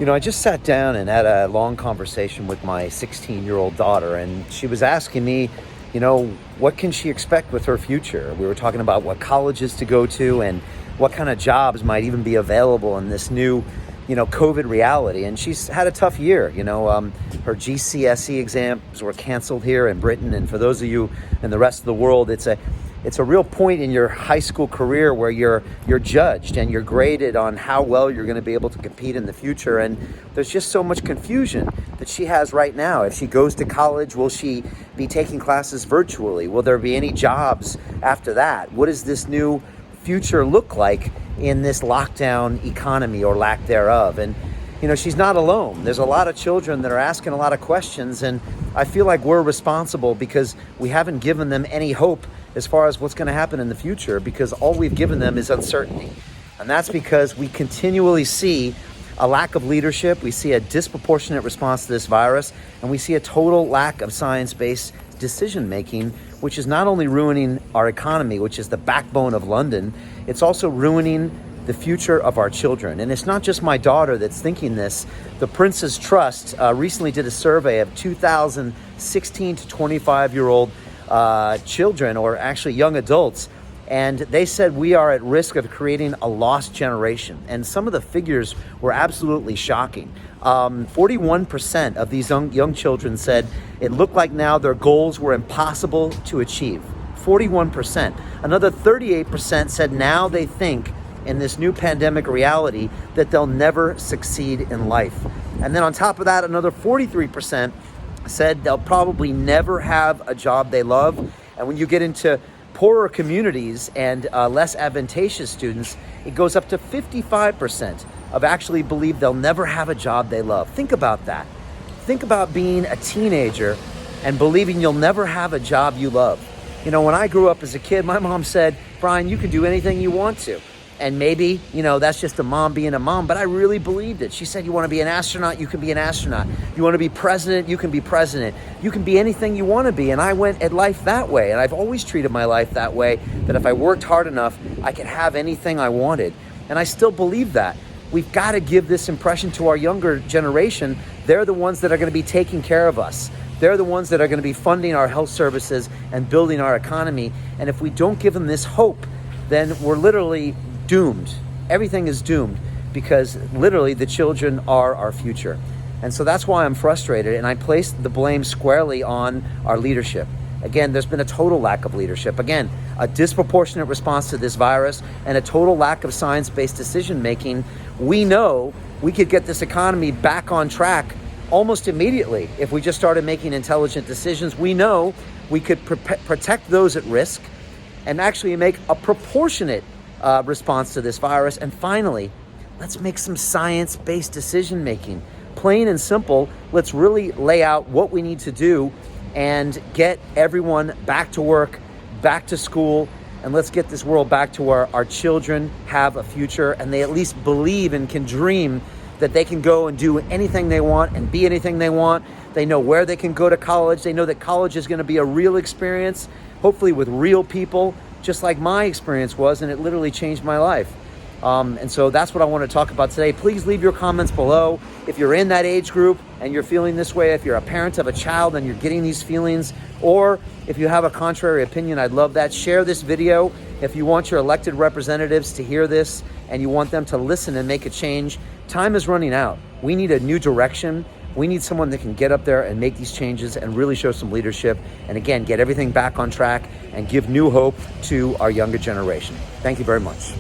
I just sat down and had a long conversation with my 16-year-old daughter, and she was asking me, what can she expect with her future? We were talking about what colleges to go to and what kind of jobs might even be available in this new, COVID reality. And she's had a tough year. Her GCSE exams were canceled here in Britain. And for those of you in the rest of the world, it's a real point in your high school career where you're judged and you're graded on how well you're going to be able to compete in the future. And there's just so much confusion that she has right now. If she goes to college, will she be taking classes virtually? Will there be any jobs after that? What does this new future look like in this lockdown economy or lack thereof? And she's not alone. There's a lot of children that are asking a lot of questions, and I feel like we're responsible because we haven't given them any hope as far as what's going to happen in the future, because all we've given them is uncertainty. And that's because we continually see a lack of leadership, we see a disproportionate response to this virus, and we see a total lack of science-based decision-making, which is not only ruining our economy, which is the backbone of London, it's also ruining the future of our children. And it's not just my daughter that's thinking this. The Prince's Trust recently did a survey of 2,016 to 25-year-old children, or actually young adults, and they said we are at risk of creating a lost generation. And some of the figures were absolutely shocking. 41% of these young children said it looked like now their goals were impossible to achieve. 41%. Another 38% said now they think in this new pandemic reality that they'll never succeed in life. And then on top of that, another 43% said they'll probably never have a job they love. And when you get into poorer communities and less advantageous students, it goes up to 55% of actually believe they'll never have a job they love. Think about that. Think about being a teenager and believing you'll never have a job you love. When I grew up as a kid, my mom said, Brian, you can do anything you want to. And maybe, that's just a mom being a mom, but I really believed it. She said, you want to be an astronaut, you can be an astronaut. You want to be president, you can be president. You can be anything you want to be. And I went at life that way. And I've always treated my life that way, that if I worked hard enough, I could have anything I wanted. And I still believe that. We've got to give this impression to our younger generation. They're the ones that are going to be taking care of us. They're the ones that are going to be funding our health services and building our economy. And if we don't give them this hope, then we're literally doomed. Everything is doomed because literally the children are our future. And so that's why I'm frustrated, and I place the blame squarely on our leadership. Again, there's been a total lack of leadership. Again, a disproportionate response to this virus and a total lack of science-based decision making. We know we could get this economy back on track almost immediately if we just started making intelligent decisions. We know we could protect those at risk and actually make a proportionate response to this virus. And finally, let's make some science-based decision making. Plain and simple, let's really lay out what we need to do and get everyone back to work, back to school, and let's get this world back to where our children have a future and they at least believe and can dream that they can go and do anything they want and be anything they want. They know where they can go to college. They know that college is going to be a real experience, hopefully with real people, just like my experience was, and it literally changed my life. And so that's what I want to talk about today. Please leave your comments below. If you're in that age group and you're feeling this way, if you're a parent of a child and you're getting these feelings, or if you have a contrary opinion, I'd love that. Share this video if you want your elected representatives to hear this and you want them to listen and make a change. Time is running out. We need a new direction. We need someone that can get up there and make these changes and really show some leadership. And again, get everything back on track and give new hope to our younger generation. Thank you very much.